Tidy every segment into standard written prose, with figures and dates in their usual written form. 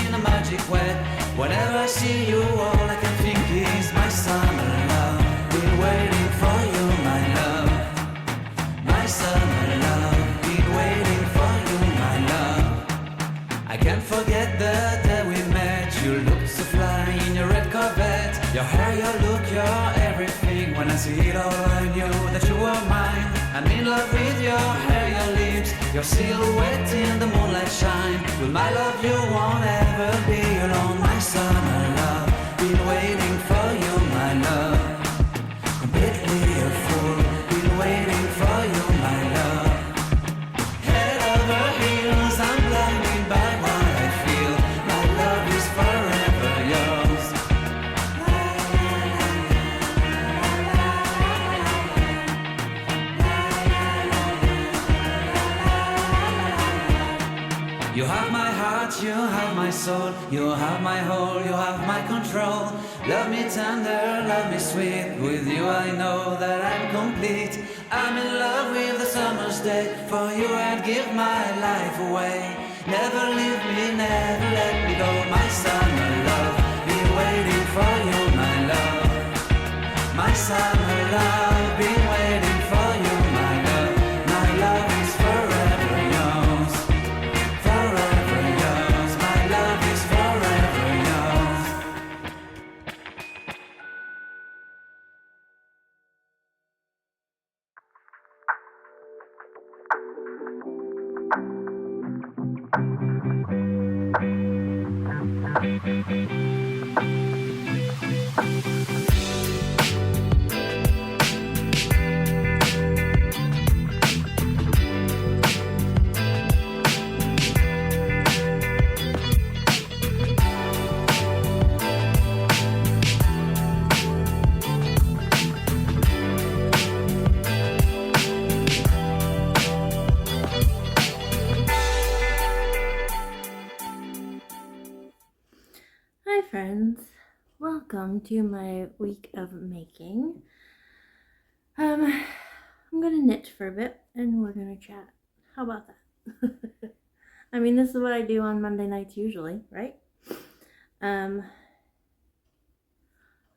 in a magic way. Whenever I see you, all I can think is my summer love. Been waiting for you, my love. My summer love. Been waiting for you, my love. I can't forget the day we met. You looked so fly in your red Corvette. Your hair, your look, your everything. When I see it all, I knew that you were mine. I'm in love with your hair, your lips, your silhouette in the moonlight shine. With my love you won't ever be alone. My summer love, been waiting for you, my love. Completely a fool, been waiting for you, my love. Head over heels, I'm blinded by what I feel. My love is forever yours. You have my heart, you have my soul, you have my whole, you have my control. Love me tender, love me sweet. With you I know that I'm complete. I'm in love with the summer's day. For you I'd give my life away. Never leave me, never let me go. My summer love, been waiting for you, my love. My summer love, been waiting for you, my love. My love is forever yours. Forever yours, my love is forever yours. Hi friends, welcome to my week of making. I'm gonna knit for a bit and we're gonna chat. How about that? I mean, this is what I do on Monday nights usually, right? I'm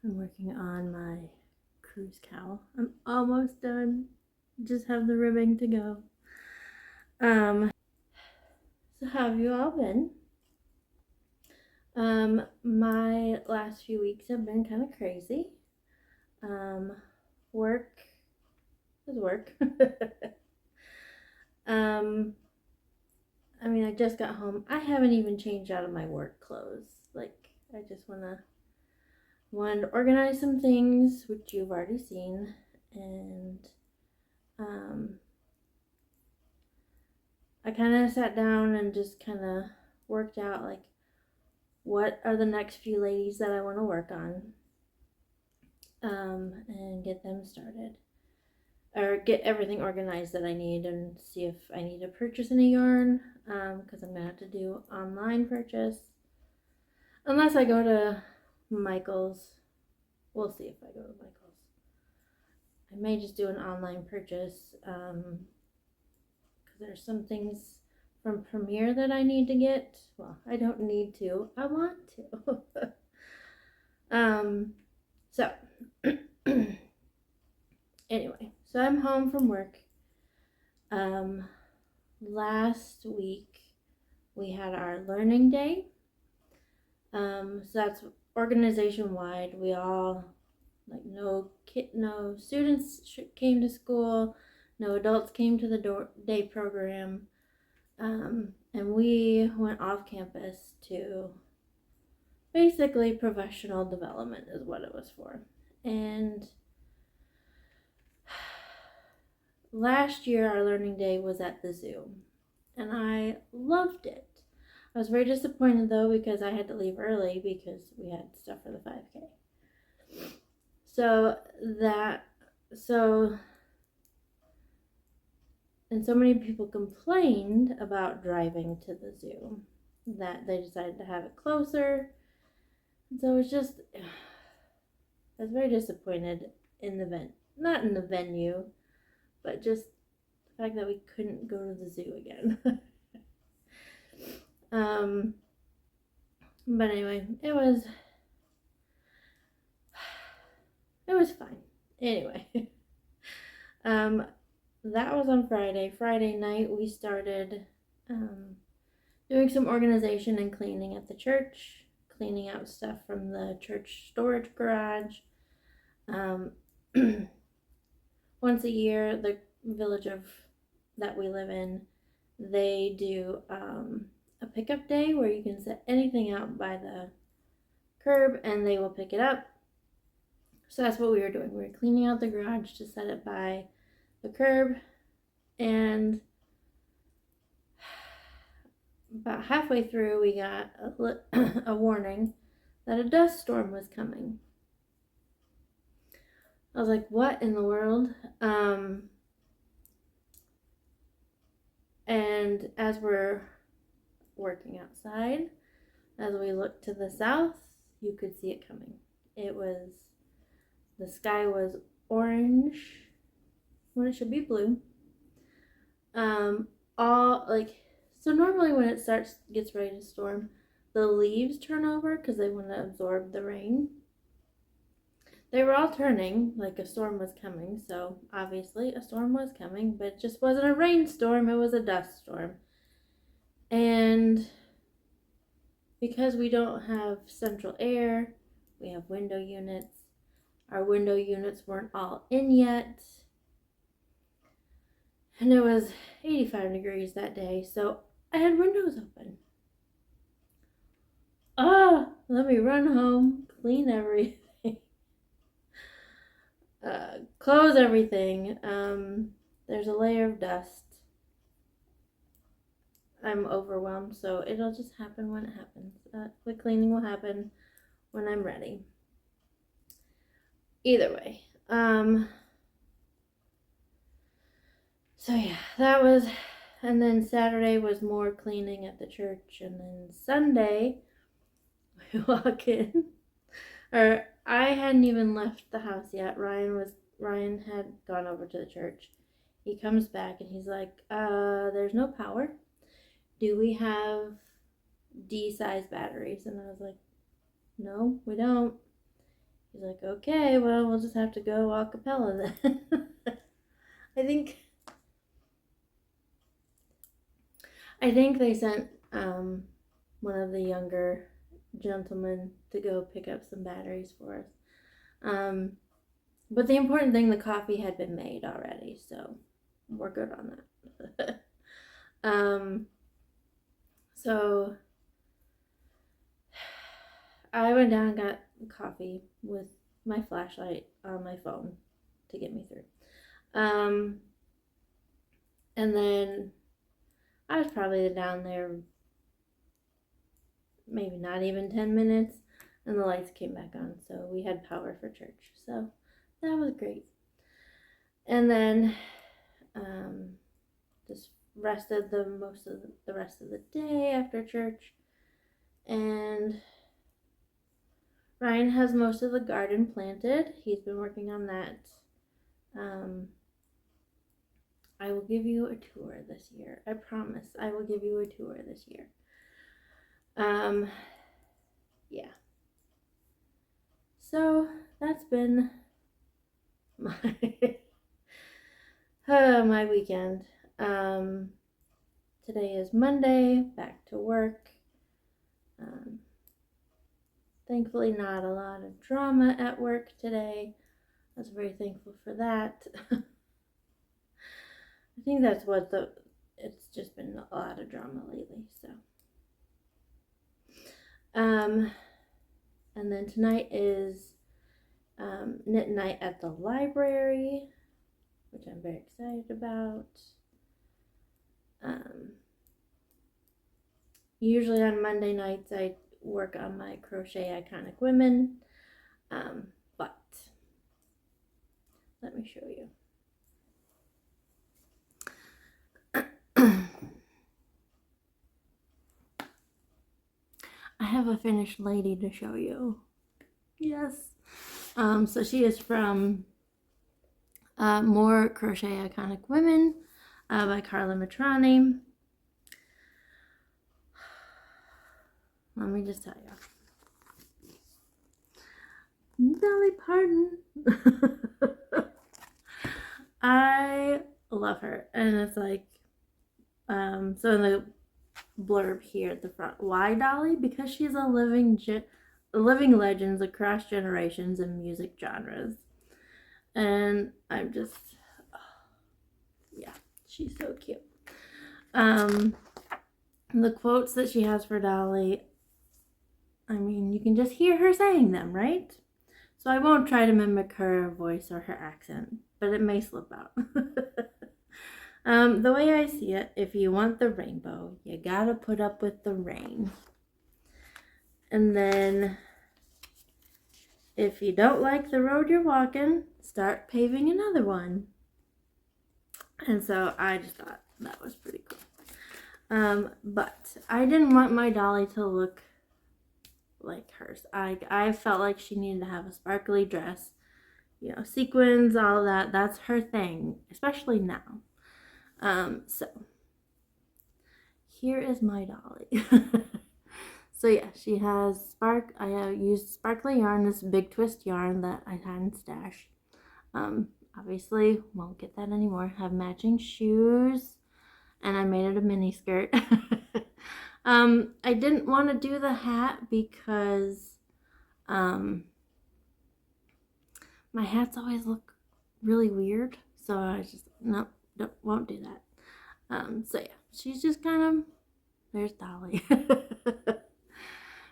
working on my cruise cowl. I'm almost done. Just have the ribbing to go. So how have you all been? My last few weeks have been kind of crazy. Work is work. I mean, I just got home. I haven't even changed out of my work clothes. Like, I just wanted to organize some things, which you've already seen, and I kind of sat down and just kind of worked out, like, what are the next few ladies that I want to work on, and get them started, or get everything organized that I need, and see if I need to purchase any yarn, because I'm going to have to do online purchase, unless I go to Michael's. We'll see if I go to Michael's. I may just do an online purchase, because there's some things from Premier that I need to get. Well, I don't need to. I want to. So anyway, so I'm home from work. Last week we had our learning day. So that's organization wide. We all, like, no students came to school, no adults came to the day program, and we went off campus to basically professional development is what it was for. And last year our learning day was at the zoo, and I loved it. I was very disappointed though, because I had to leave early because we had stuff for the 5K. And so many people complained about driving to the zoo that they decided to have it closer. And so I was very disappointed in not in the venue, but just the fact that we couldn't go to the zoo again. But anyway, it was fine. Anyway, that was on Friday. Friday night we started doing some organization and cleaning at the church, cleaning out stuff from the church storage garage. Once a year, the village that we live in, they do a pickup day where you can set anything out by the curb and they will pick it up. So that's what we were doing. We were cleaning out the garage to set it by the curb, and about halfway through we got a warning that a dust storm was coming. I was like, what in the world? And as we're working outside, as we looked to the south, you could see it coming. The sky was orange when it should be blue. So normally when it gets ready to storm, the leaves turn over because they want to absorb the rain. They were all turning like a storm was coming, so obviously a storm was coming, but it just wasn't a rainstorm, it was a dust storm. And because we don't have central air, we have window units. Our window units weren't all in yet. And it was 85 degrees that day, so I had windows open. Let me run home, clean everything. Close everything. There's a layer of dust. I'm overwhelmed, so it'll just happen when it happens. Quick cleaning will happen when I'm ready. Either way. So yeah, that was, and then Saturday was more cleaning at the church, and then Sunday we walk in, or I hadn't even left the house yet. Ryan had gone over to the church. He comes back and he's like, there's no power. Do we have D-size batteries? And I was like, no, we don't. He's like, okay, well, we'll just have to go a cappella then. I think they sent one of the younger gentlemen to go pick up some batteries for us. But the important thing, the coffee had been made already, so we're good on that. So I went down and got coffee with my flashlight on my phone to get me through. And then I was probably down there maybe not even 10 minutes, and the lights came back on, so we had power for church. So that was great. And then just rested the rest of the day after church. And Ryan has most of the garden planted. He's been working on that. I will give you a tour this year. I promise I will give you a tour this year. Yeah. So that's been my my weekend. Today is Monday, back to work. Thankfully not a lot of drama at work today. I was very thankful for that. I think that's it's just been a lot of drama lately, so. And then tonight is knit night at the library, which I'm very excited about. Usually on Monday nights I work on my Crochet Iconic Women, but let me show you. I have a finished lady to show you. Yes. So she is from More Crochet Iconic Women by Carla Matrani. let me just tell you. Dolly Parton. I love her. And it's like, so in the blurb here at the front, why Dolly? Because she's a living legends across generations and music genres. And I'm just, yeah, she's so cute. The quotes that she has for Dolly, I mean, you can just hear her saying them, right? So I won't try to mimic her voice or her accent, but it may slip out. The way I see it, if you want the rainbow, you gotta put up with the rain. And then, if you don't like the road you're walking, start paving another one. And so I just thought that was pretty cool. But I didn't want my Dolly to look like hers. I felt like she needed to have a sparkly dress, you know, sequins, all of that. That's her thing, especially now. So here is my Dolly. So yeah, she has I have used sparkly yarn, this big twist yarn that I had in stash. Obviously won't get that anymore. Have matching shoes, and I made it a mini skirt. I didn't want to do the hat because my hats always look really weird, so I just won't do that. So yeah, she's just kind of, there's Dolly.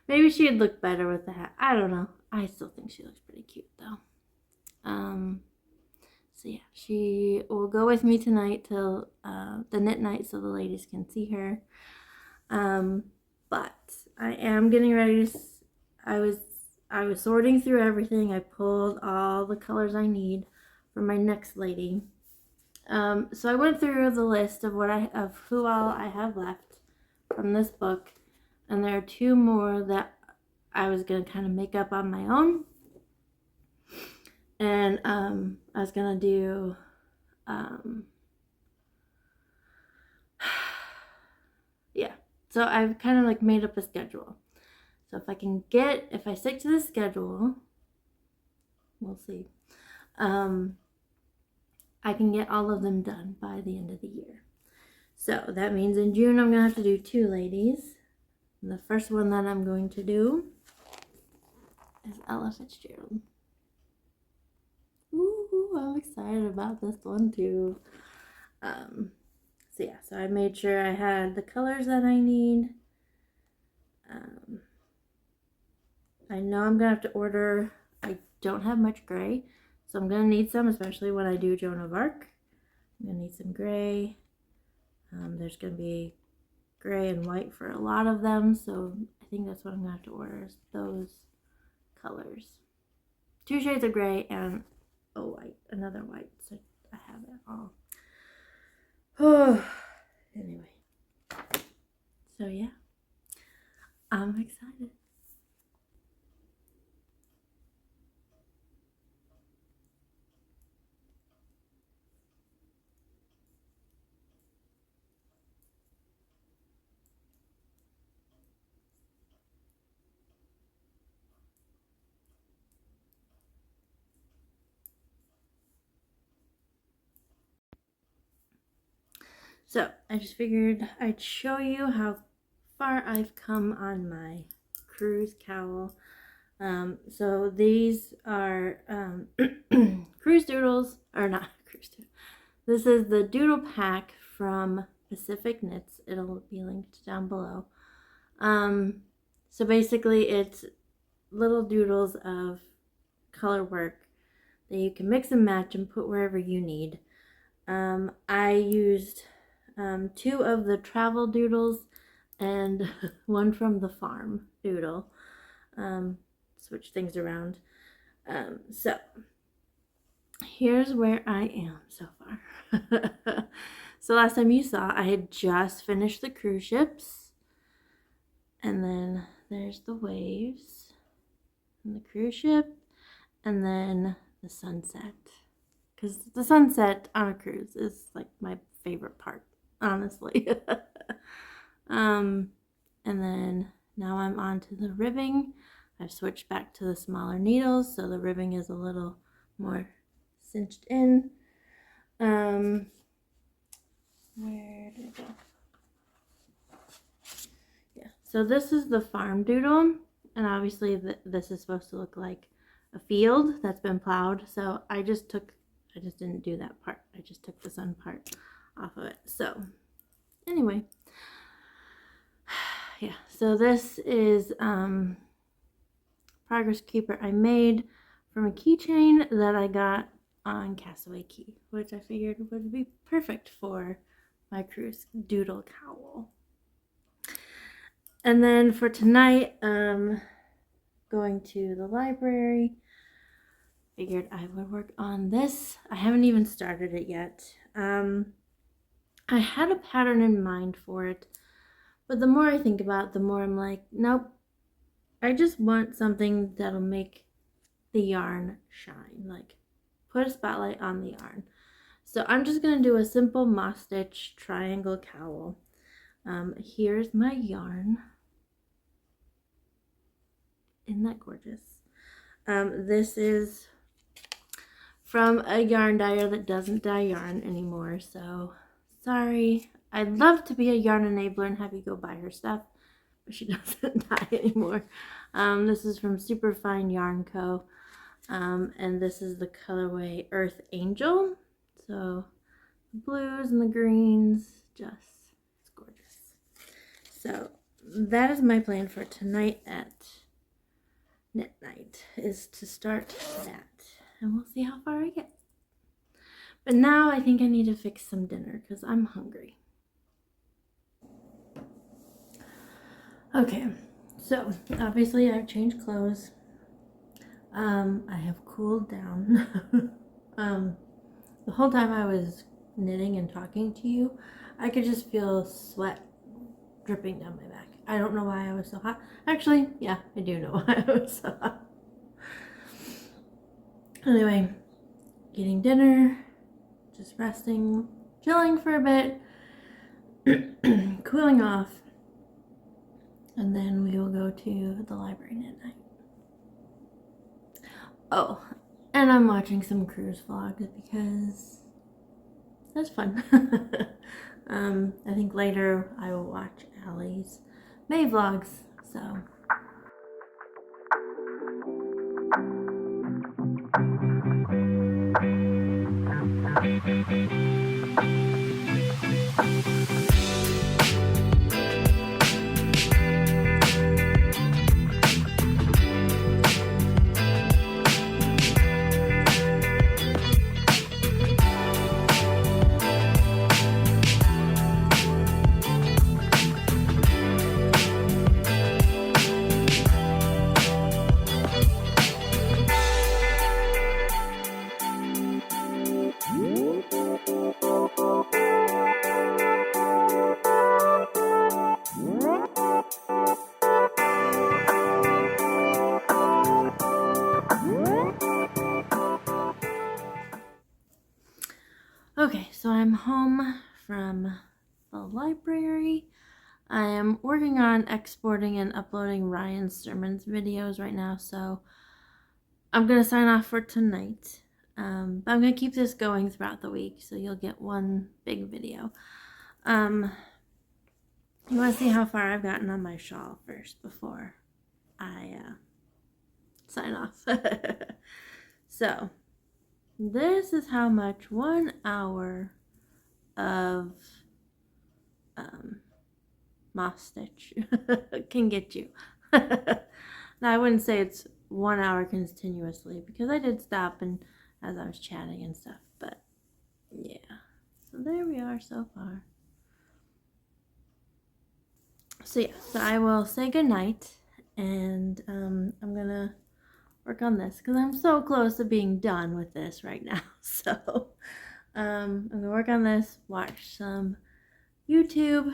Maybe she'd look better with the hat. I don't know. I still think she looks pretty cute though. So yeah, she will go with me tonight till the knit night so the ladies can see her. But I am getting ready to, I was sorting through everything. I pulled all the colors I need for my next lady. So I went through the list of who all I have left from this book, and there are 2 more that I was gonna kind of make up on my own. And I was gonna do yeah, so I've kind of like made up a schedule. So if I stick to the schedule, we'll see, I can get all of them done by the end of the year. So that means in June I'm gonna have to do 2 ladies. And the first one that I'm going to do is Ella Fitzgerald. Ooh, I'm excited about this one too. So yeah, so I made sure I had the colors that I need. I know I'm gonna have to order, I don't have much gray, so I'm gonna need some, especially when I do Joan of Arc. I'm gonna need some gray. There's gonna be gray and white for a lot of them, so I think that's what I'm gonna have to order, is those colors. 2 shades of gray and a white, another white, so I have it all. Oh, anyway, so yeah, I'm excited. So I just figured I'd show you how far I've come on my cruise cowl. So these are cruise doodles, or not cruise doodles. This is the doodle pack from Pacific Knits. It'll be linked down below. So basically it's little doodles of color work that you can mix and match and put wherever you need. I used 2 of the travel doodles and 1 from the farm doodle. Switch things around. So here's where I am so far. So last time you saw, I had just finished the cruise ships, and then there's the waves and the cruise ship, and then the sunset, because the sunset on a cruise is like my favorite part, honestly. And then now I'm on to the ribbing. I've switched back to the smaller needles, so the ribbing is a little more cinched in. Where did it go? Yeah, so this is the farm doodle, and obviously this is supposed to look like a field that's been plowed. So I just didn't do that part. I just took the sun part off of it. So anyway, yeah, so this is Progress Keeper I made from a keychain that I got on Castaway Key, which I figured would be perfect for my cruise doodle cowl. And then for tonight, going to the library, figured I would work on this. I haven't even started it yet. I had a pattern in mind for it, but the more I think about it, the more I'm like, nope, I just want something that'll make the yarn shine, like put a spotlight on the yarn. So I'm just gonna do a simple moss stitch triangle cowl. Here's my yarn. Isn't that gorgeous? This is from a yarn dyer that doesn't dye yarn anymore, so sorry. I'd love to be a yarn enabler and have you go buy her stuff, but she doesn't dye anymore. This is from Superfine Yarn Co. And this is the colorway Earth Angel. So the blues and the greens, it's gorgeous. So that is my plan for tonight at knit night, is to start that, and we'll see how far I get. But now I think I need to fix some dinner because I'm hungry. Okay, so obviously I've changed clothes. I have cooled down. The whole time I was knitting and talking to you, I could just feel sweat dripping down my back. I don't know why I was so hot. Actually, yeah, I do know why I was so hot. Anyway, getting dinner, just resting, chilling for a bit, cooling off, and then we will go to the library knit night. Oh, and I'm watching some cruise vlogs because that's fun. I think later I will watch Allie's May vlogs, so. Okay, so I'm home from the library. I am working on exporting and uploading Ryan's sermons videos right now, so I'm going to sign off for tonight. But I'm going to keep this going throughout the week, so you'll get one big video. You want to see how far I've gotten on my shawl first before I sign off. So, this is how much 1 hour of moss stitch can get you. Now, I wouldn't say it's 1 hour continuously because I did stop and as I was chatting and stuff, but yeah. So there we are so far. So yeah, so I will say goodnight, and I'm gonna work on this because I'm so close to being done with this right now. So I'm gonna work on this, watch some YouTube,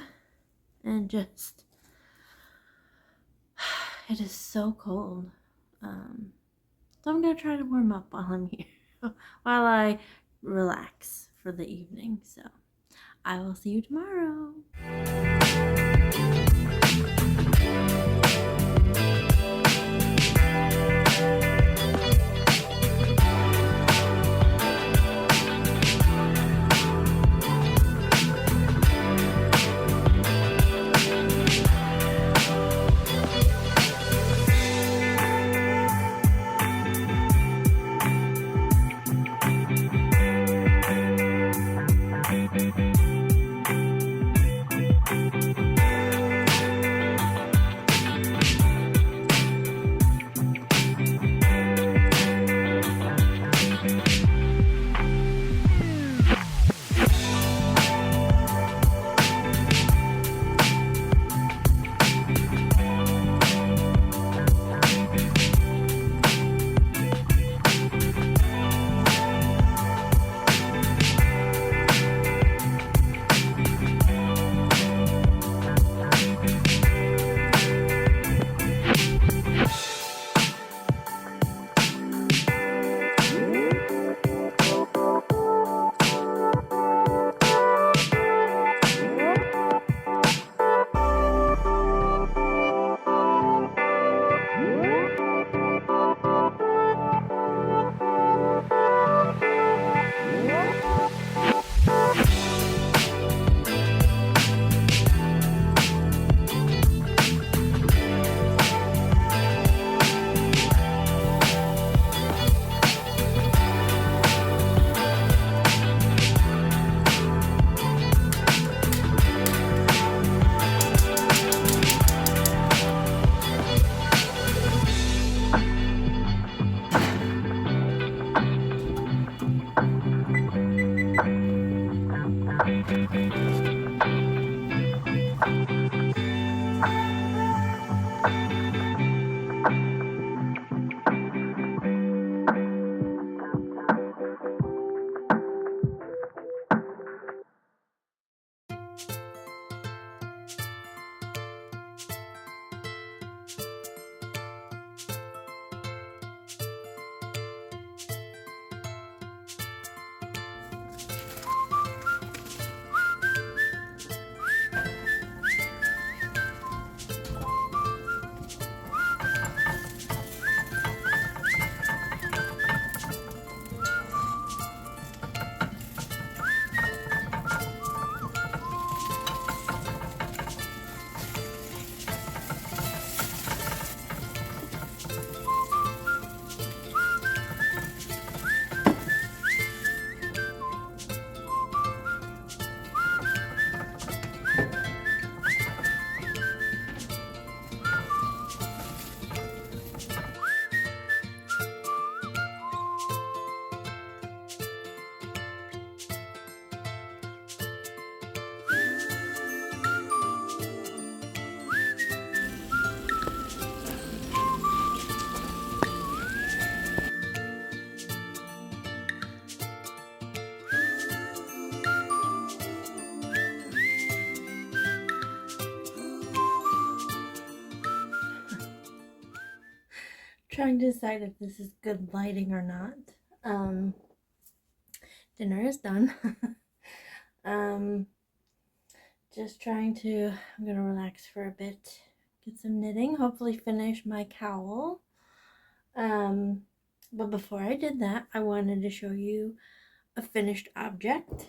and just it is so cold. So I'm gonna try to warm up while I'm here, while I relax for the evening. So I will see you tomorrow. trying to decide if this is good lighting or not. Dinner is done. Just trying to, I'm gonna relax for a bit, get some knitting, hopefully finish my cowl. But before I did that, I wanted to show you a finished object.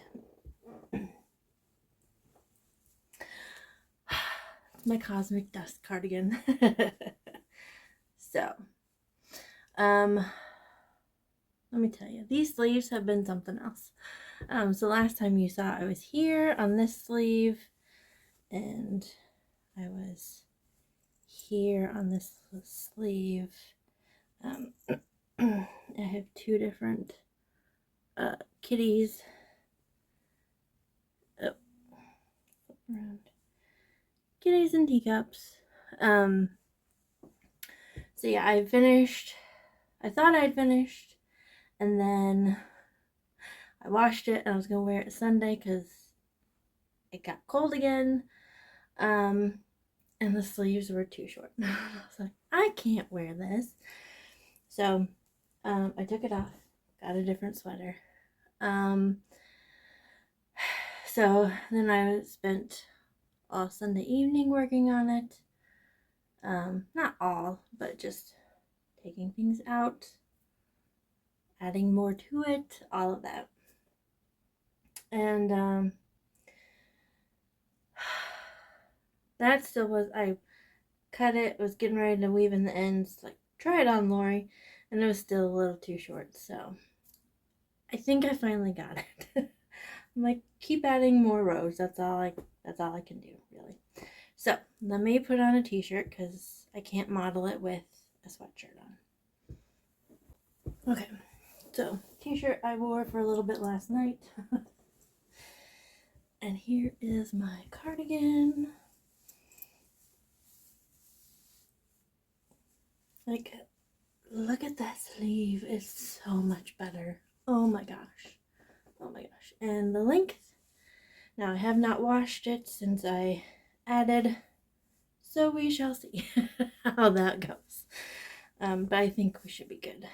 It's my Cosmic Dust cardigan. So, let me tell you, these sleeves have been something else. So last time you saw, I was here on this sleeve, and I was here on this sleeve. I have two different kitties. Oh, flip around. Kitties and teacups. So yeah, I finished. I thought I'd finished, and then I washed it, and I was gonna wear it Sunday because it got cold again. And the sleeves were too short. I was like, I can't wear this. So I took it off, got a different sweater. So then I spent all Sunday evening working on it. Not all, but just taking things out, adding more to it, all of that. And that still was, I cut it, was getting ready to weave in the ends, like, try it on Lori, and it was still a little too short, so I think I finally got it. I'm like, keep adding more rows, that's all I can do, really. So let me put on a t-shirt because I can't model it with a sweatshirt on. Okay, so t-shirt I wore for a little bit last night. And here is my cardigan. Like, look at that sleeve, it's so much better. Oh my gosh, oh my gosh. And the length, now I have not washed it since I added, so we shall see how that goes. But I think we should be good.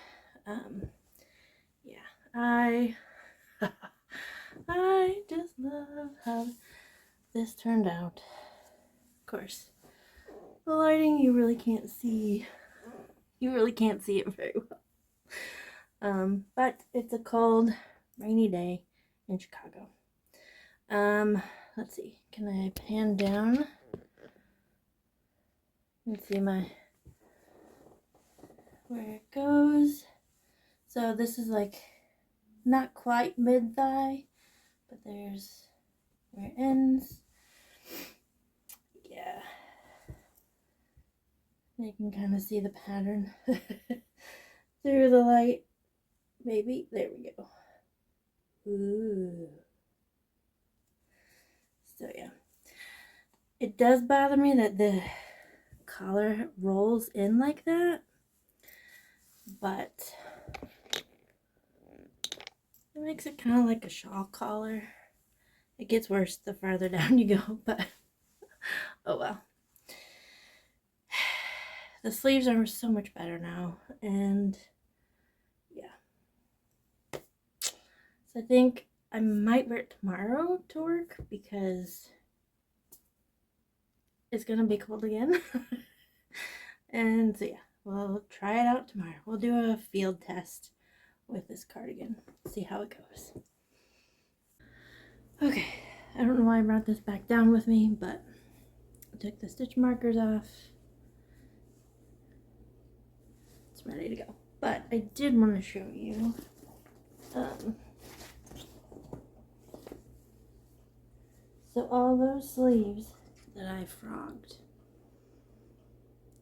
Yeah, I just love how this turned out. Of course, the lighting, you really can't see it very well. But it's a cold, rainy day in Chicago. Let's see, can I pan down? Let's see where it goes. So this is like not quite mid-thigh, but there's where it ends. Yeah, you can kind of see the pattern through the light. Maybe, there we go. Ooh. So yeah, it does bother me that the collar rolls in like that, but it makes it kind of like a shawl collar. It gets worse the farther down you go, but oh well. The sleeves are so much better now, and yeah. So I think I might wear it tomorrow to work because it's gonna be cold again. And so yeah, we'll try it out tomorrow. We'll do a field test with this cardigan, see how it goes. Okay, I don't know why I brought this back down with me, but I took the stitch markers off. It's ready to go. But I did want to show you so all those sleeves that I frogged,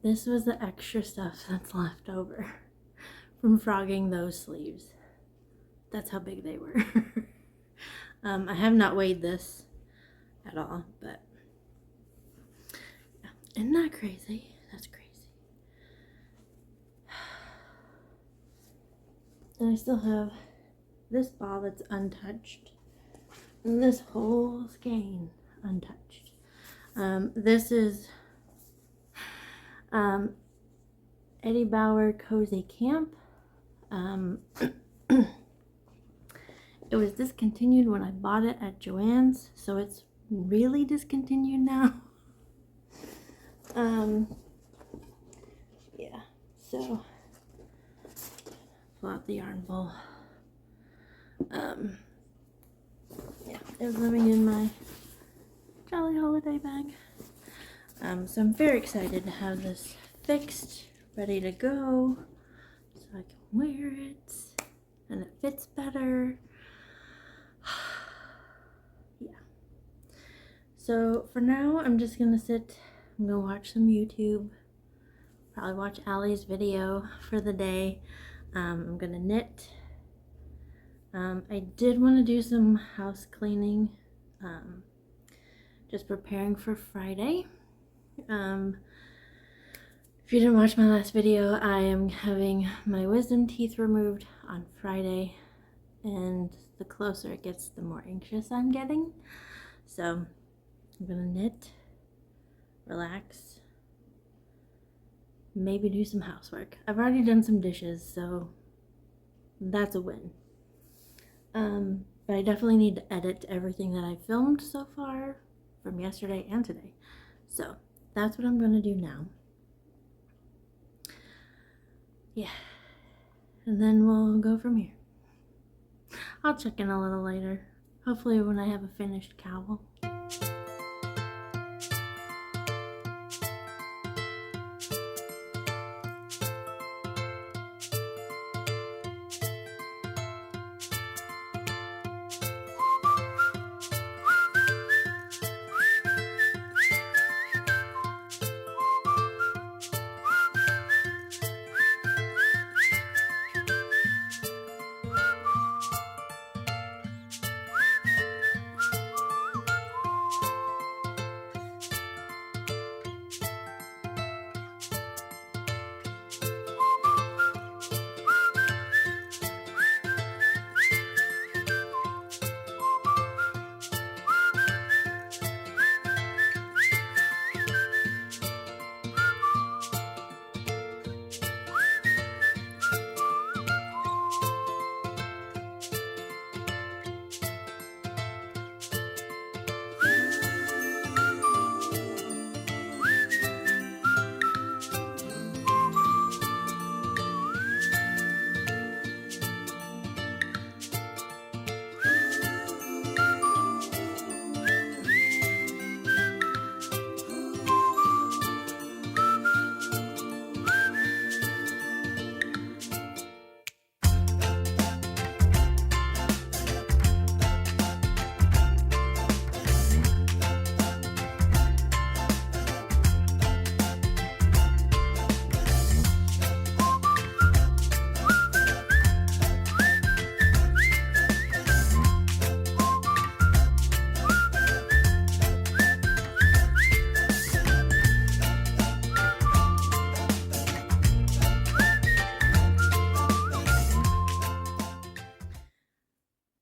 this was the extra stuff that's left over from frogging those sleeves. That's how big they were. I have not weighed this at all, but yeah. Isn't that crazy? That's crazy. And I still have this ball that's untouched, and this whole skein untouched. This is Eddie Bauer Cozy Camp. It was discontinued when I bought it at Joann's, so it's really discontinued now. Yeah, so pull out the yarn bowl. Yeah, it was living in my Jolly Holiday bag. So I'm very excited to have this fixed, ready to go, so I can wear it, and it fits better. Yeah. So for now, I'm just gonna sit, I'm gonna watch some YouTube, probably watch Allie's video for the day. I'm gonna knit. I did want to do some house cleaning, just preparing for Friday. If you didn't watch my last video, I am having my wisdom teeth removed on Friday, and the closer it gets, the more anxious I'm getting. So I'm gonna knit, relax, maybe do some housework. I've already done some dishes, so that's a win. But I definitely need to edit everything that I filmed so far from yesterday and today. So that's what I'm gonna do now. Yeah, and then we'll go from here. I'll check in a little later, hopefully when I have a finished cowl.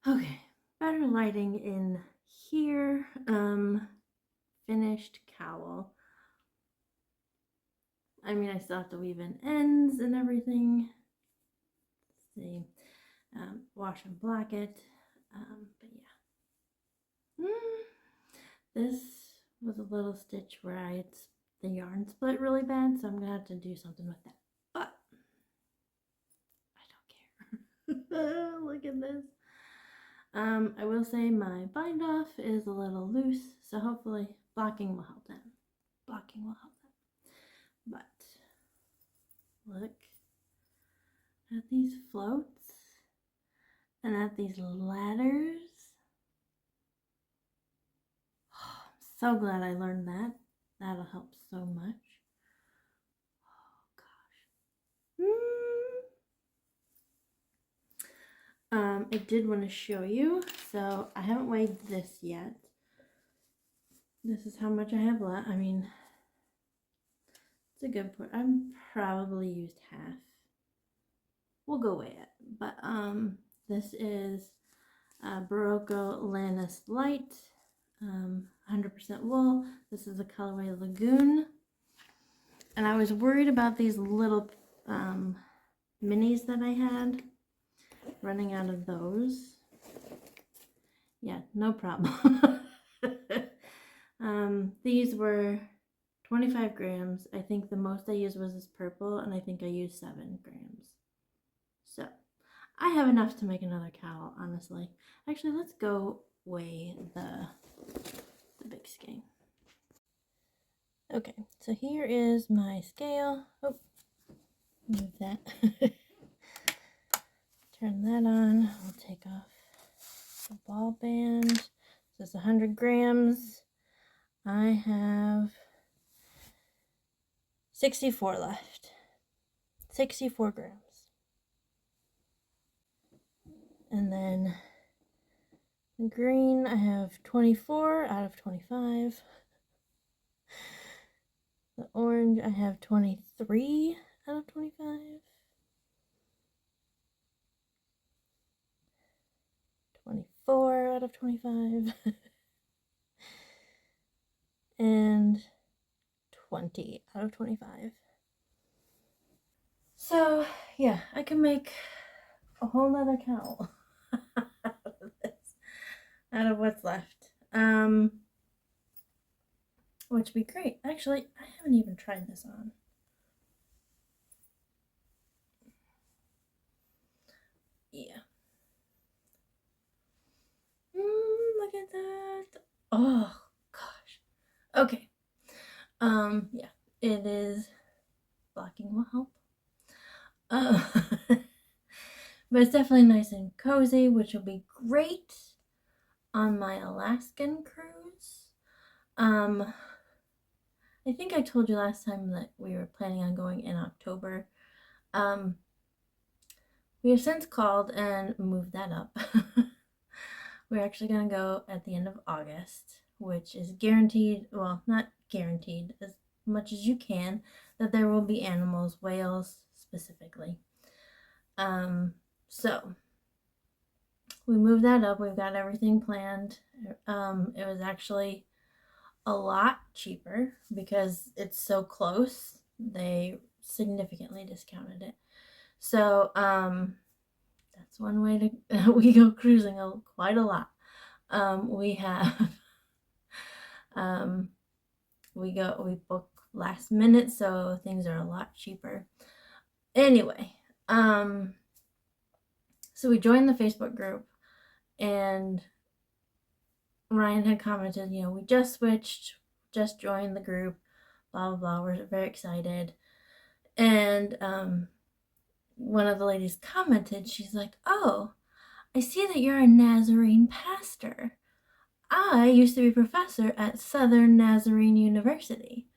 Okay, better lighting in here. Finished cowl. I mean, I still have to weave in ends and everything. Let's see, wash and black it. But yeah, this was a little stitch where the yarn split really bad, so I'm gonna have to do something with that. But I don't care. Look at this. I will say my bind off is a little loose, so hopefully blocking will help that. Blocking will help that. But look at these floats and at these ladders. Oh, I'm so glad I learned that. That'll help so much. Oh gosh. I did want to show you, so I haven't weighed this yet. This is how much I have left. I mean, it's a good point. I've probably used half. We'll go weigh it. But this is Barocco Lannis Light, 100% wool. This is the colorway Lagoon. And I was worried about these little minis that I had. Running out of those. Yeah, no problem. These were 25 grams. I think the most I used was this purple, and I think I used 7 grams. So I have enough to make another cowl, honestly. Actually, let's go weigh the big scale. Okay, so here is my scale. Oh, move that. Turn that on. I'll take off the ball band. This is 100 grams. I have 64 left. 64 grams. And then the green, I have 24 out of 25. The orange, I have 23 out of 25. 24 out of 25. And 20 out of 25. So, yeah, I can make a whole nother cowl out of this, out of what's left. Which would be great. Actually, I haven't even tried this on. Yeah. Look at that. Oh, gosh. Okay. Yeah, it is. Blocking will help. But it's definitely nice and cozy, which will be great on my Alaskan cruise. I think I told you last time that we were planning on going in October. We have since called and moved that up. We're actually going to go at the end of August, which is guaranteed, well, not guaranteed, as much as you can, that there will be animals, whales specifically. So we moved that up. We've got everything planned. It was actually a lot cheaper because it's so close. They significantly discounted it. So that's one way to we go cruising quite a lot. We have we book last minute, so things are a lot cheaper. Anyway, so we joined the Facebook group, and Ryan had commented, we just switched, just joined the group, blah, blah, blah. We're very excited. And one of the ladies commented, she's like, "Oh, I see that you're a Nazarene pastor. I used to be a professor at Southern Nazarene University,"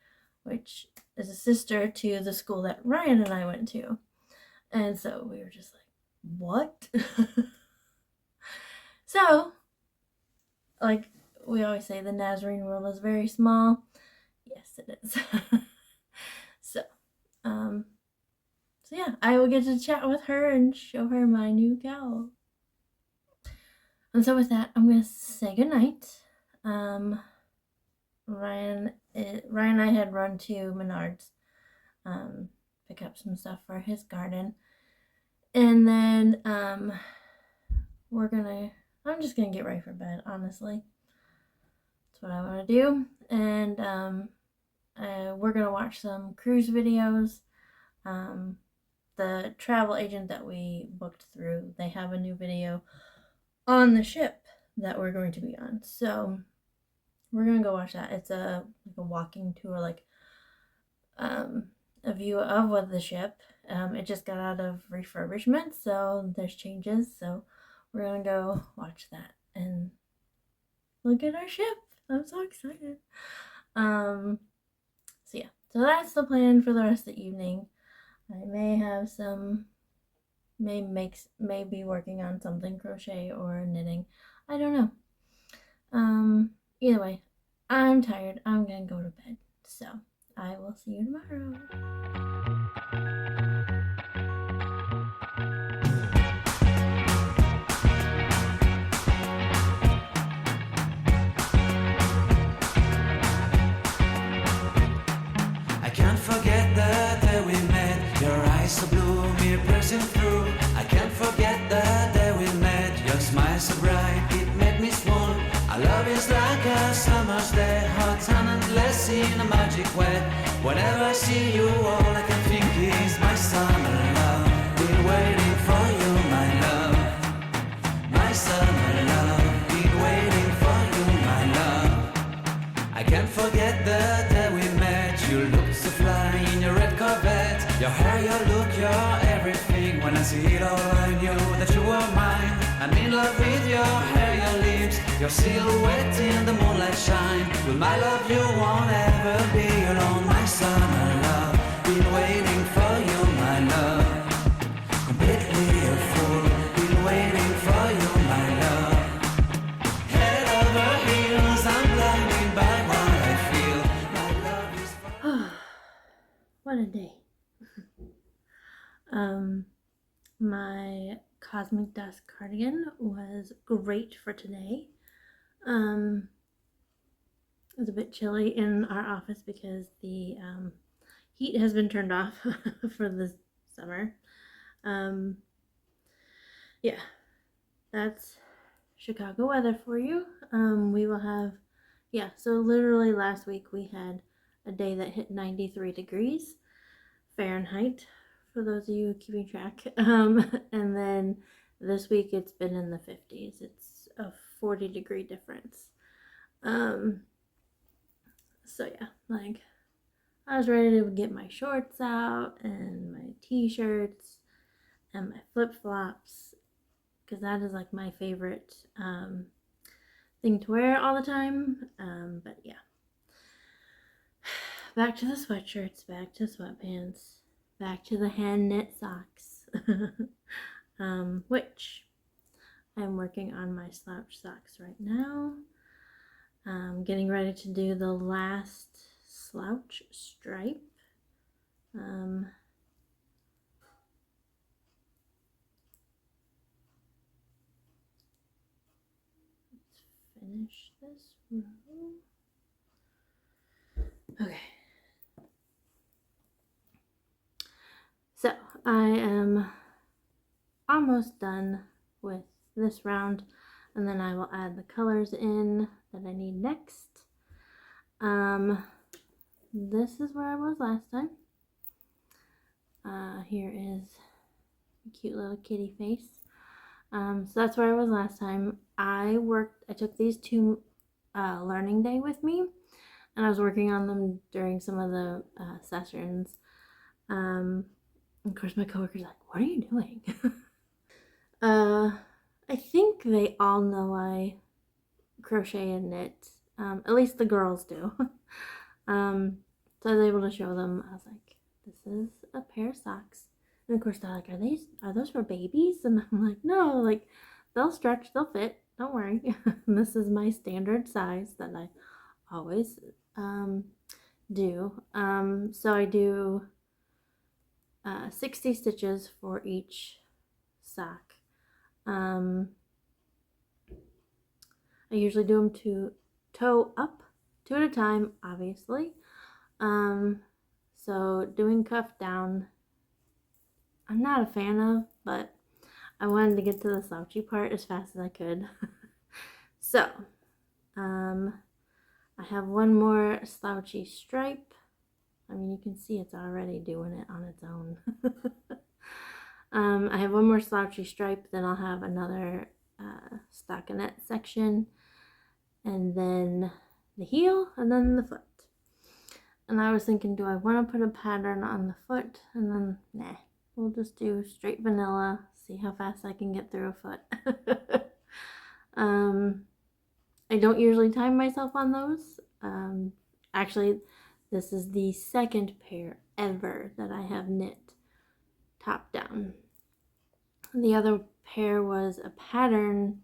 which is a sister to the school that Ryan and I went to. And so we were just like, what? So, like we always say, the Nazarene world is very small. Yes, it is. So yeah, I will get to chat with her and show her my new cowl. And so with that, I'm going to say goodnight. Ryan and I had run to Menards, pick up some stuff for his garden. And then I'm just going to get ready for bed, honestly. That's what I want to do. And we're going to watch some cruise videos. The travel agent that we booked through, they have a new video on the ship that we're going to be on. So we're going to go watch that. It's a walking tour, like a view of what the ship. It just got out of refurbishment, so there's changes. So we're going to go watch that and look at our ship. I'm so excited. So yeah, so that's the plan for the rest of the evening. I may have may be working on something, crochet or knitting. I don't know. Either way, I'm tired. I'm gonna go to bed. So I will see you tomorrow. I can't forget the day we met. Your eyes so sweat. Whenever I see you, all I can think is my summer love. Been waiting for you, my love. My summer love. Been waiting for you, my love. I can't forget the day we met. You looked so fly in your red Corvette. Your hair, your look, your everything. When I see it all, I knew that you were mine. I'm in love with your hair, your lips, your silhouette in the moonlight shine. With my love, you won't ever be alone. My summer love, been waiting for you, my love. Completely a fool, been waiting for you, my love. Head over heels, I'm blinded by what I feel. My love is for What a day. My Cosmic Dust cardigan was great for today. It's a bit chilly in our office because the heat has been turned off for the summer. Yeah, that's Chicago weather for you. We will have, so literally last week we had a day that hit 93 degrees Fahrenheit, for those of you keeping track. And then this week it's been in the 50s. It's a 40-degree difference. So yeah, like I was ready to get my shorts out and my t-shirts and my flip-flops, because that is like my favorite thing to wear all the time. But yeah, back to the sweatshirts, back to sweatpants, back to the hand knit socks, which I'm working on my slouch socks right now. Getting ready to do the last slouch stripe. Let's finish this row. Okay. So I am almost done with this round, and then I will add the colors in that I need next. This is where I was last time. Here is a cute little kitty face. So that's where I was last time. I took these two learning day with me, and I was working on them during some of the sessions. Of course, my coworker's like, "What are you doing?" I think they all know I crochet and knit. At least the girls do. So I was able to show them. I was like, "This is a pair of socks," and of course they're like, "Are those for babies?" And I'm like, "No, like they'll stretch, they'll fit. Don't worry." And this is my standard size that I always do. So I do 60 stitches for each sock. I usually do them to toe up, 2 at a time, obviously. So doing cuff down, I'm not a fan of, but I wanted to get to the slouchy part as fast as I could. So, I have one more slouchy stripe. I mean, you can see it's already doing it on its own. I have one more slouchy stripe, then I'll have another stockinette section, and then the heel, and then the foot. And I was thinking, do I want to put a pattern on the foot? And then, nah, we'll just do straight vanilla, see how fast I can get through a foot. I don't usually time myself on those. Actually, this is the second pair ever that I have knit top down. The other pair was a pattern,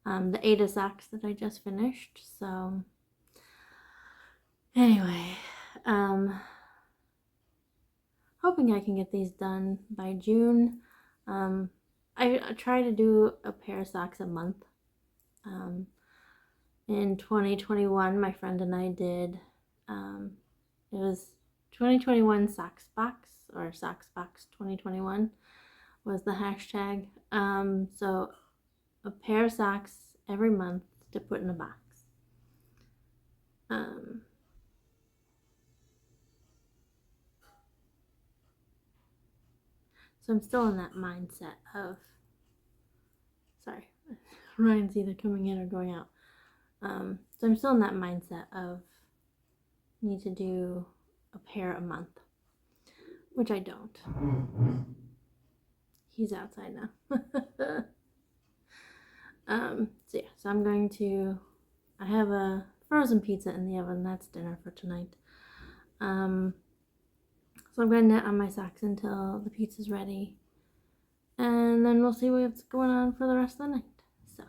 the Ada socks that I just finished. So anyway, hoping I can get these done by June. I try to do a pair of socks a month. In 2021, my friend and I did, it was 2021 Socks Box, or Socks Box 2021 was the hashtag. So a pair of socks every month to put in a box. So I'm still in that mindset of, sorry, Ryan's either coming in or going out. So I'm still in that mindset of need to do a pair a month, which I don't. He's outside now. So yeah, so I'm going to, I have a frozen pizza in the oven. That's dinner for tonight. So I'm going to knit on my socks until the pizza's ready. And then we'll see what's going on for the rest of the night. So.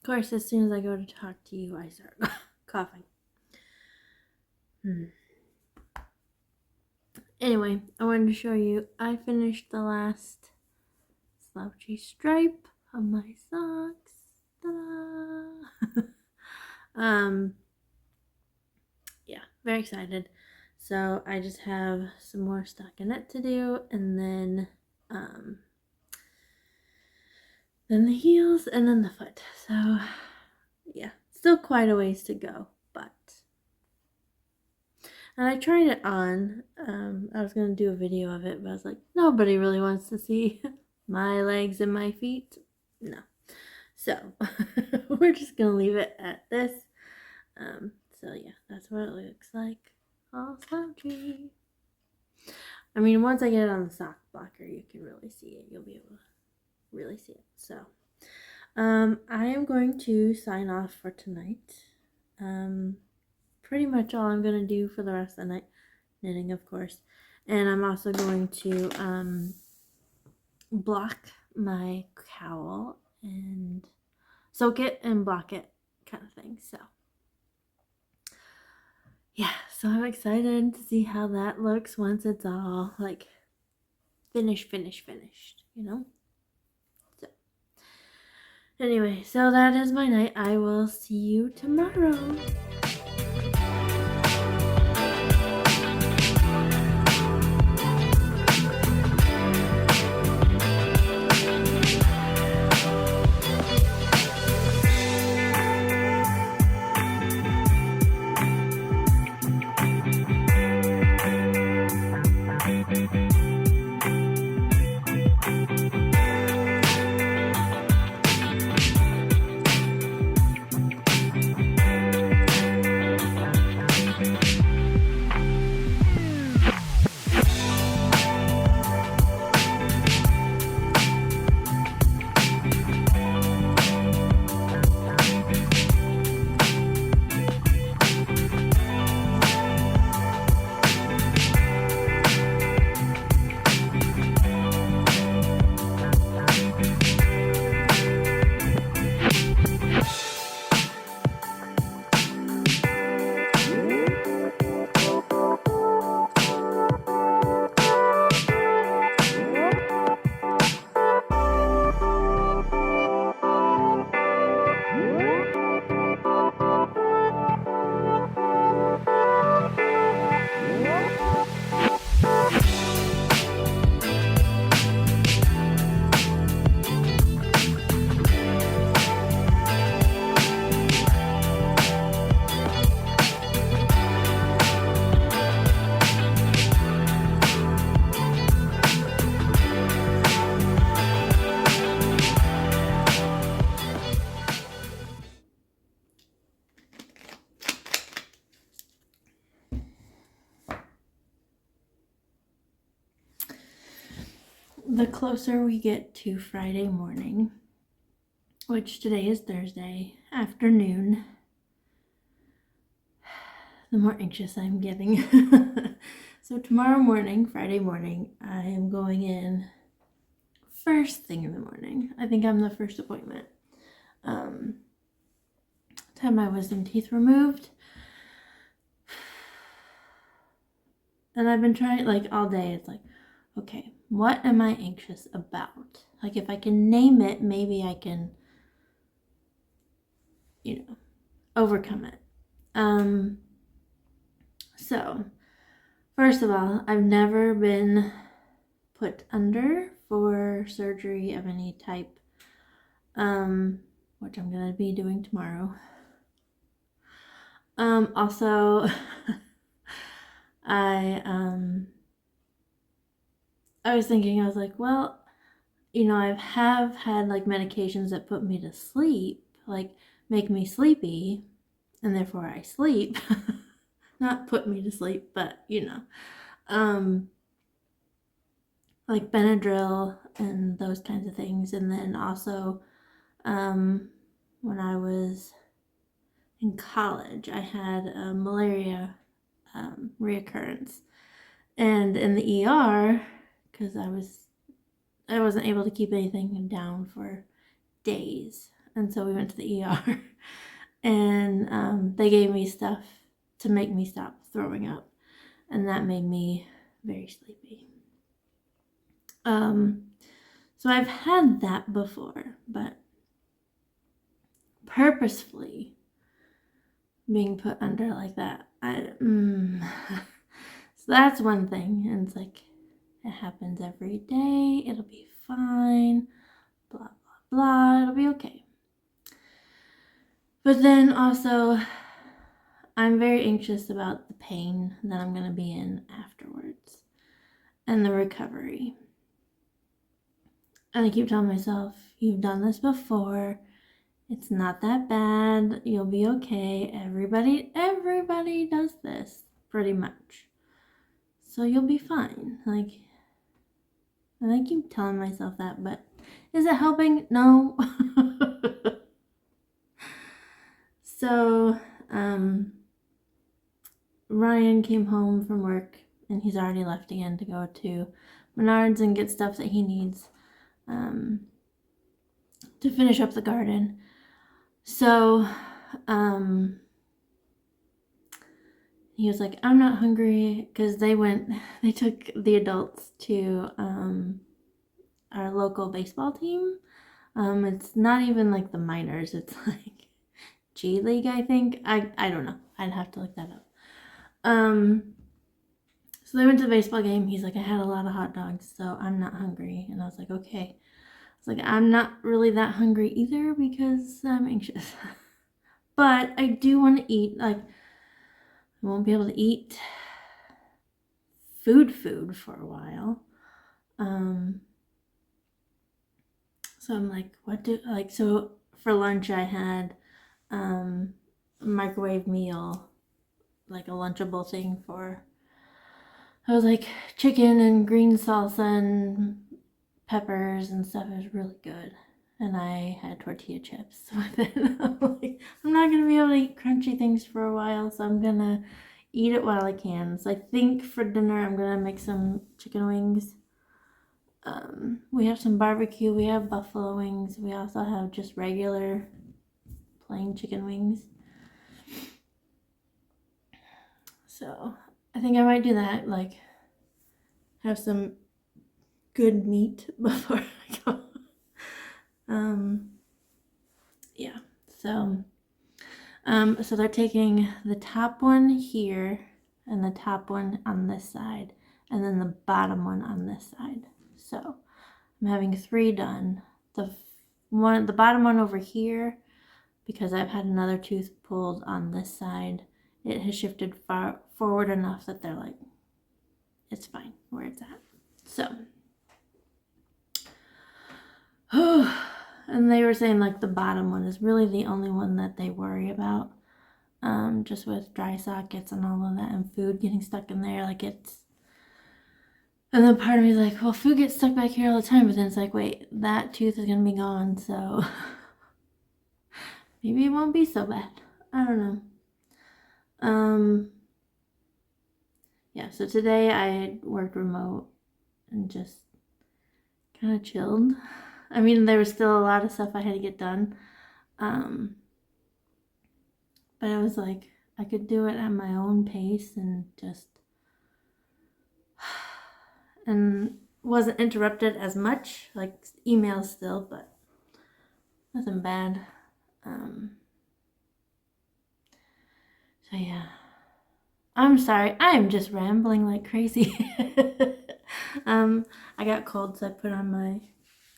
Of course, as soon as I go to talk to you, I start coughing. Anyway, I wanted to show you, I finished the last slouchy stripe on my socks. Ta-da! Yeah, very excited. So I just have some more stockinette to do, and then the heels, and then the foot. So yeah, still quite a ways to go, but. And I tried it on. I was gonna do a video of it, but I was like, nobody really wants to see my legs and my feet. No. So we're just gonna leave it at this. So yeah, that's what it looks like. All slouchy. I mean, once I get it on the sock blocker, you can really see it. You'll be able to really see it. So I am going to sign off for tonight. Pretty much all I'm going to do for the rest of the night, knitting of course, and I'm also going to block my cowl and soak it and block it kind of thing. So yeah, so I'm excited to see how that looks once it's all like finished, you know. So anyway, so that is my night. I will see you tomorrow. the closer we get to Friday morning, which today is Thursday afternoon, the more anxious I'm getting. So tomorrow morning, Friday morning, I am going in first thing in the morning. I think I'm the first appointment. To have my wisdom teeth removed. And I've been trying, like, all day. It's like, okay, what am I anxious about? Like, if I can name it, maybe I can, overcome it. So, first of all, I've never been put under for surgery of any type, which I'm going to be doing tomorrow. Also, I was thinking, I was like, well, I have had like medications that put me to sleep, like make me sleepy, and therefore I sleep. Not put me to sleep, but like Benadryl and those kinds of things. And then also, when I was in college, I had a malaria reoccurrence, and in the ER, because I wasn't able to keep anything down for days, and so we went to the ER, and they gave me stuff to make me stop throwing up, and that made me very sleepy. So I've had that before, but purposefully being put under like that, so that's one thing, and it's like, it happens every day, it'll be fine, blah, blah, blah, it'll be okay. But then also, I'm very anxious about the pain that I'm going to be in afterwards and the recovery. And I keep telling myself, you've done this before, it's not that bad, you'll be okay, everybody does this, pretty much. So you'll be fine, and I keep telling myself that, but is it helping? No. So, Ryan came home from work, and he's already left again to go to Menards and get stuff that he needs to finish up the garden. So, he was like, I'm not hungry, because they took the adults to our local baseball team. It's not even like the minors, it's like G League, I think. I don't know. I'd have to look that up. So they went to the baseball game. He's like, I had a lot of hot dogs, so I'm not hungry. And I was like, okay. It's like, I'm not really that hungry either because I'm anxious. But I do want to eat. Like, I won't be able to eat food for a while. So I'm like, so for lunch I had a microwave meal, like a Lunchable thing I was like chicken and green salsa and peppers and stuff. It was really good. And I had tortilla chips with it. I'm like, I'm not going to be able to eat crunchy things for a while, so I'm going to eat it while I can. So I think for dinner I'm going to make some chicken wings. We have some barbecue. We have buffalo wings. We also have just regular plain chicken wings. So I think I might do that, like have some good meat before I go. Yeah, so they're taking the top one here and the top one on this side and then the bottom one on this side. So I'm having 3 done. The bottom one over here, because I've had another tooth pulled on this side, it has shifted far forward enough that they're like, it's fine where it's at. So, and they were saying like the bottom one is really the only one that they worry about, just with dry sockets and all of that and food getting stuck in there. Like, it's And then part of me is like, well, food gets stuck back here all the time. But then it's like, wait, that tooth is going to be gone. So maybe it won't be so bad. I don't know. Yeah, so today I worked remote and just kind of chilled. I mean, there was still a lot of stuff I had to get done. But I was like, I could do it at my own pace and just, and wasn't interrupted as much, like emails still, but nothing bad. So yeah, I'm sorry, I am just rambling like crazy. I got cold, so I put on my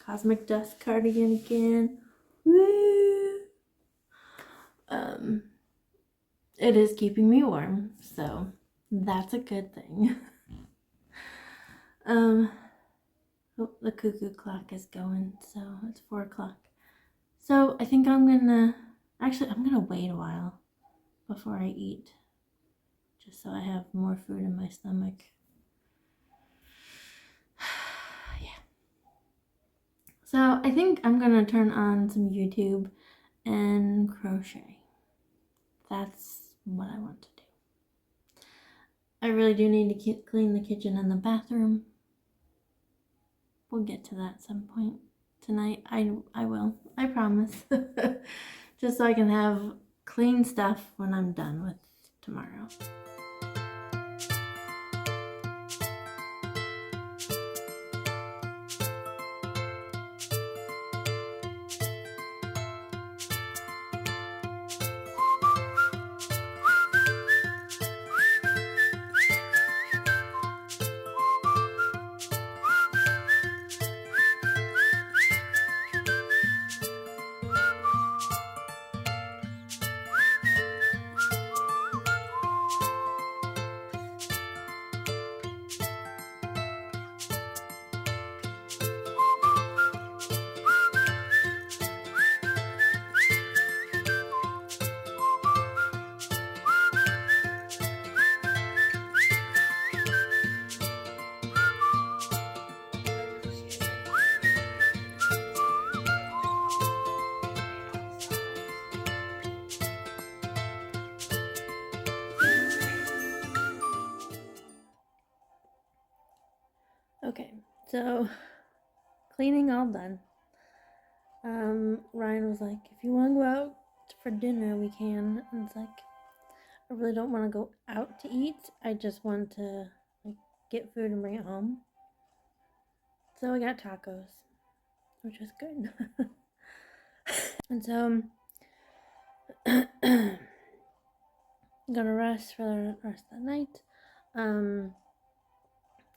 Cosmic Dust cardigan again. Woo! It is keeping me warm, so that's a good thing. Oh, the cuckoo clock is going, so it's 4 o'clock. So I think I'm gonna wait a while before I eat, just so I have more food in my stomach. Yeah. So I think I'm gonna turn on some YouTube and crochet. That's what I want to do. I really do need to clean the kitchen and the bathroom. We'll get to that at some point tonight. I will. I promise. Just so I can have clean stuff when I'm done with tomorrow. Okay, so cleaning all done. Ryan was like, if you want to go out for dinner, we can. And it's like, I really don't want to go out to eat. I just want to like get food and bring it home. So I got tacos, which was good. And so I'm gonna rest for the rest of the night.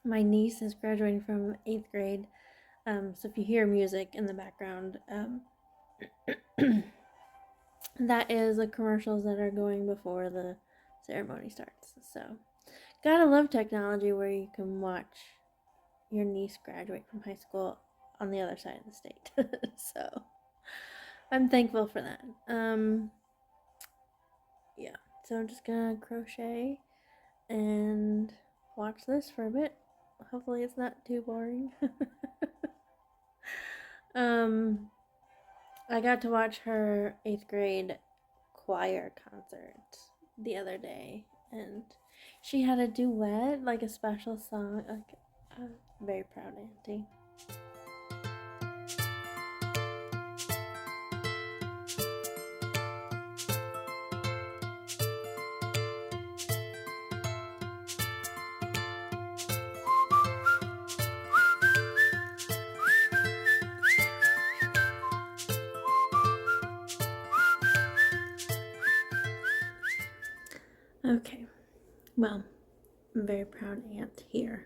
My niece is graduating from 8th grade. So if you hear music in the background, that is the commercials that are going before the ceremony starts. So, gotta love technology where you can watch your niece graduate from high school on the other side of the state. So, I'm thankful for that. Yeah. So I'm just gonna crochet and watch this for a bit. Hopefully it's not too boring. I got to watch her 8th grade choir concert the other day, and she had a duet, like a special song. Like, I'm very proud, Auntie. Okay, well, I'm very proud aunt here.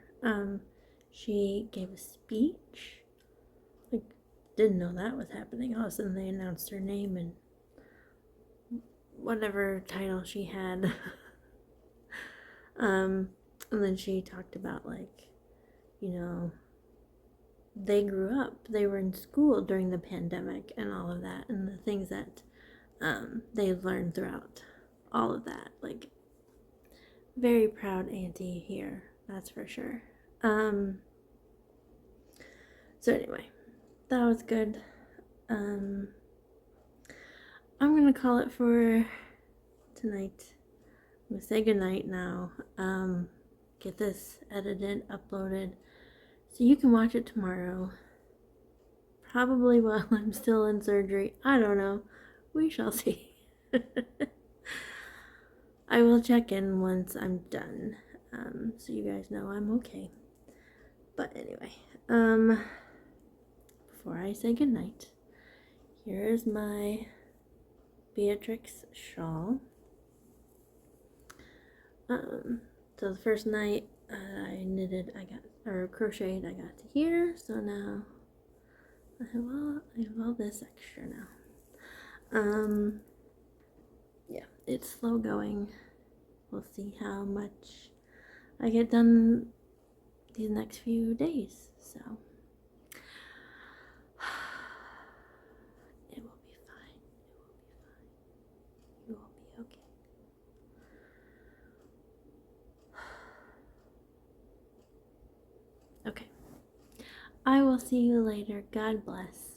She gave a speech. Like, didn't know that was happening. All of a sudden, they announced her name and whatever title she had. And then she talked about, like, you know, they grew up, they were in school during the pandemic and all of that, and the things that they learned throughout all of that. Like, very proud auntie here, that's for sure. So anyway, that was good. I'm gonna call it for tonight. I'm gonna say goodnight now. Get this edited, uploaded, so you can watch it tomorrow. Probably while I'm still in surgery. I don't know. We shall see. I will check in once I'm done, so you guys know I'm okay. But anyway, before I say goodnight, here is my Beatrix shawl. So the first night I crocheted, I got to here, so now I have all this extra now. Yeah, it's slow going. We'll see how much I get done these next few days, so it will be fine. You will be okay. Okay. I will see you later. God bless.